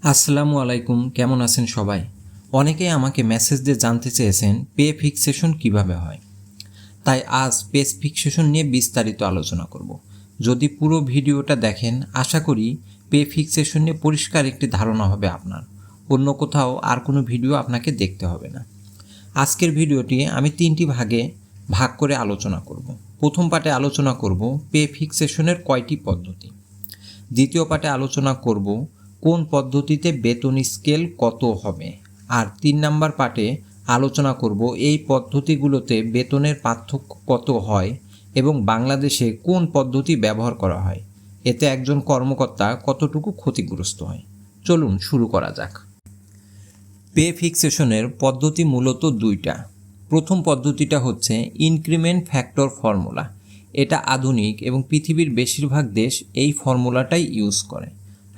আসসালামু আলাইকুম, কেমন আছেন সবাই? অনেকেই আমাকে মেসেজ দিয়ে জানতে চেয়েছেন পে ফিক্সেশন কিভাবে হয়। তাই আজ পে ফিক্সেশন নিয়ে বিস্তারিত আলোচনা করব। যদি পুরো ভিডিওটা দেখেন আশা করি পে ফিক্সেশন নিয়ে পরিষ্কার একটি ধারণা হবে আপনার। অন্য কোথাও আর কোনো ভিডিও আপনাকে দেখতে হবে না। আজকের ভিডিওটি আমি 3টি ভাগে ভাগ করে আলোচনা করব। প্রথম পার্টে আলোচনা করব পে ফিক্সেশনের কয়টি পদ্ধতি। দ্বিতীয় পার্টে আলোচনা করব কোন পদ্ধতিতে বেতন স্কেল কত হবে। আর 3 নাম্বার পার্টে আলোচনা করব এই পদ্ধতিগুলোতে বেতনের পার্থক্য কত হয় এবং বাংলাদেশে কোন পদ্ধতি ব্যবহার করা হয়, এতে একজন কর্মকর্তা কতটুকু ক্ষতিগ্রস্ত হয়। চলুন শুরু করা যাক। পে ফিক্সেশনের পদ্ধতি মূলত দুইটা। প্রথম পদ্ধতিটা হচ্ছে ইনক্রিমেন্ট ফ্যাক্টর ফর্মুলা। এটা আধুনিক এবং পৃথিবীর বেশিরভাগ দেশ এই ফর্মুলাটাই ইউজ করে।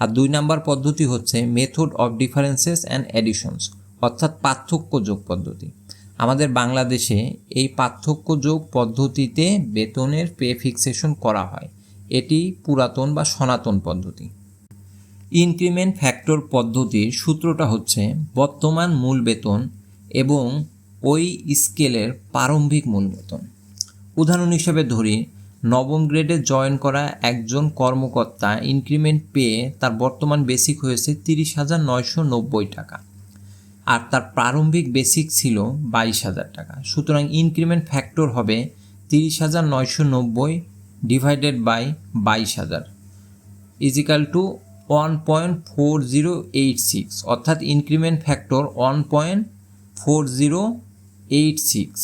আর 2 নাম্বার পদ্ধতি হচ্ছে মেথড অফ ডিফারেন্সেস অ্যান্ড অ্যাডিশনস, অর্থাৎ পার্থক্য যোগ পদ্ধতি। আমাদের বাংলাদেশে এই পার্থক্য যোগ পদ্ধতিতে বেতনের পে ফিক্সেশন করা হয়। এটি পুরাতন বা সনাতন পদ্ধতি। ইনক্রিমেন্ট ফ্যাক্টর পদ্ধতির সূত্রটা হচ্ছে বর্তমান মূল বেতন এবং ওই স্কেলের প্রারম্ভিক মূল বেতন। উদাহরণ হিসেবে ধরি, নবম গ্রেডে জয়েন করা একজন কর্মকর্তা ইনক্রিমেন্ট পেয়ে তার বর্তমান বেসিক হয়েছে 30,990 টাকা, আর তার প্রারম্ভিক বেসিক ছিল 22,000 টাকা। সুতরাং ইনক্রিমেন্ট ফ্যাক্টর হবে 30,990 ডিভাইডেড বাই 22,000 ইজিক্যাল টু 1.4086, অর্থাৎ ইনক্রিমেন্ট ফ্যাক্টর 1.4086।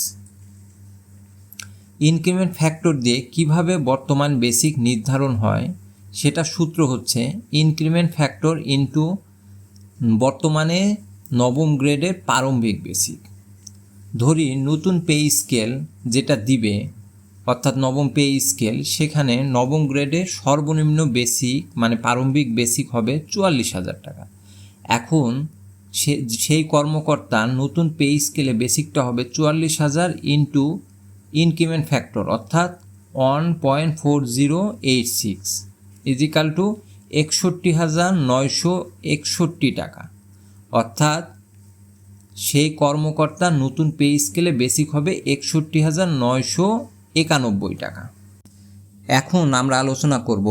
ইনক্রিমেন্ট ফ্যাক্টর দিয়ে কিভাবে বর্তমান বেসিক নির্ধারণ হয় সেটা সূত্র হচ্ছে ইনক্রিমেন্ট ফ্যাক্টর ইনটু বর্তমানে নবম গ্রেডের প্রারম্ভিক বেসিক। ধরি নতুন পে স্কেল যেটা দিবে, অর্থাৎ নবম পে স্কেল, সেখানে নবম গ্রেডের সর্বনিম্ন বেসিক মানে প্রারম্ভিক বেসিক হবে 44,000 টাকা। এখন সেই কর্মকর্তা নতুন পে স্কেলে বেসিকটা হবে 44,000 ইন্টু ইনক্রিমেন্ট ফ্যাক্টর অর্থাৎ 1.4086 ইজিক্যাল টু 61,961 টাকা। অর্থাৎ সেই কর্মকর্তা নতুন পে স্কেলে বেসিক হবে 61,991 টাকা। এখন আমরা আলোচনা করব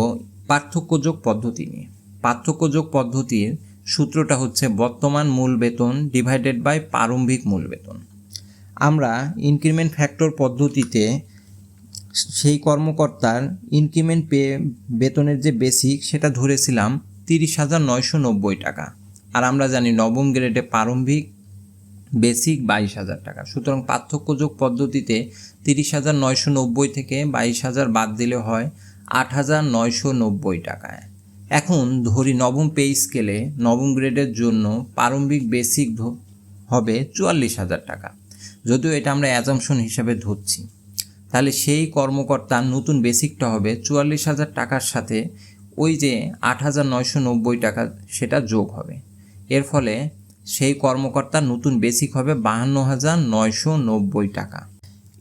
পার্থক্য যোগ পদ্ধতি নিয়ে। পার্থক্য যোগ পদ্ধতির সূত্রটা হচ্ছে বর্তমান মূল বেতন ডিভাইডেড বাই প্রারম্ভিক মূল বেতন। আমরা ইনক্রিমেন্ট ফ্যাক্টর পদ্ধতিতে সেই কর্মকর্তার ইনক্রিমেন্ট পে বেতনের যে বেসিক সেটা ধরেছিলাম 30,990 টাকা, আর আমরা জানি নবম গ্রেডে প্রারম্ভিক বেসিক 22,000 টাকা। সুতরাং পার্থক্য যোগ পদ্ধতিতে 30,990 থেকে 22,000 বাদ দিলে হয় 8,990 টাকায়। এখন ধরি নবম পে স্কেলে নবম গ্রেডের জন্য প্রারম্ভিক বেসিক হবে 44,000 টাকা। যদিও এটা আমরা অ্যাজাম্পশন হিসাবে ধরছি, তাহলে সেই কর্মকর্তার নতুন বেসিকটা হবে 44,000 টাকার সাথে ওই যে 8,990 টাকা সেটা যোগ হবে। এর ফলে সেই কর্মকর্তার নতুন বেসিক হবে 52,990 টাকা।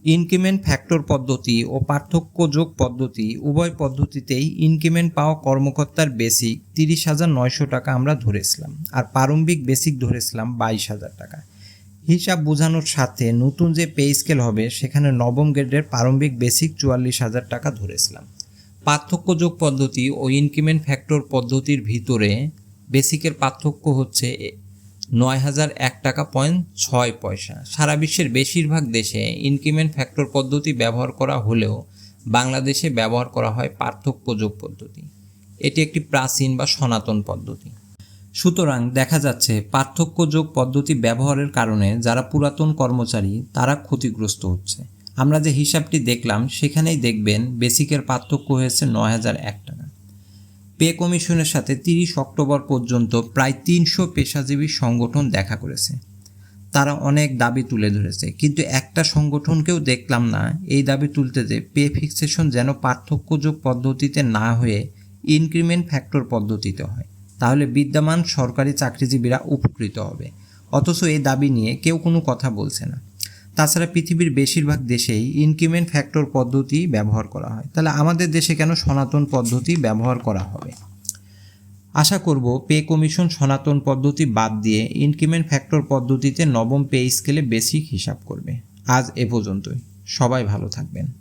ইনক্রিমেন্ট ফ্যাক্টর পদ্ধতি ও পার্থক্য যোগ পদ্ধতি উভয় পদ্ধতিতেই ইনক্রিমেন্ট পাওয়া কর্মকর্তার বেসিক 30,900 টাকা আমরা ধরেছিলাম, আর প্রারম্ভিক বেসিক ধরেছিলাম 22,000 টাকা। হিসাব বোঝানোর সাথে নতুন যে পে স্কেল হবে সেখানে নবম গ্রেডের প্রারম্ভিক বেসিক 44,000 টাকা ধরেছিলাম। পার্থক্য যোগ পদ্ধতি ও ইনক্রিমেন্ট ফ্যাক্টর পদ্ধতির ভিতরে বেসিকের পার্থক্য হচ্ছে 9,001 টাকা 6 পয়সা। সারা বিশ্বের বেশিরভাগ দেশে ইনক্রিমেন্ট ফ্যাক্টর পদ্ধতি ব্যবহার করা হলেও বাংলাদেশে ব্যবহার করা হয় পার্থক্য যোগ পদ্ধতি। এটি একটি প্রাচীন বা সনাতন পদ্ধতি। সুতরাং দেখা যাচ্ছে পার্থক্য যোগ পদ্ধতি ব্যবহারের কারণে যারা পুরাতন কর্মচারী তারা ক্ষতিগ্রস্ত হচ্ছে। আমরা যে হিসাবটি দেখলাম সেখানেই দেখবেন বেসিকের পার্থক্য হয়েছে 9,001 টাকা। পে কমিশনের সাথে 30 অক্টোবর পর্যন্ত প্রায় 300 পেশাজীবী সংগঠন দেখা করেছে। তারা অনেক দাবি তুলে ধরেছে, কিন্তু একটা সংগঠনকেও দেখলাম না এই দাবি তুলতে যে পে ফিক্সেশন যেন পার্থক্য যোগ পদ্ধতিতে না হয়ে ইনক্রিমেন্ট ফ্যাক্টর পদ্ধতিতে হয়, তাহলে বিদ্যমান সরকারি চাকরিজীবীরা উপকৃত হবে। অথচ এই দাবি নিয়ে কেউ কোনো কথা বলছে না। তাছাড়া পৃথিবীর বেশিরভাগ দেশেই ইনক্রিমেন্ট ফ্যাক্টর পদ্ধতি ব্যবহার করা হয়, তাহলে আমাদের দেশে কেন সনাতন পদ্ধতি ব্যবহার করা হবে? আশা করব পে কমিশন সনাতন পদ্ধতি বাদ দিয়ে ইনক্রিমেন্ট ফ্যাক্টর পদ্ধতিতে নবম পে স্কেলে বেসিক হিসাব করবে। আজ এ পর্যন্তই। সবাই ভালো থাকবেন।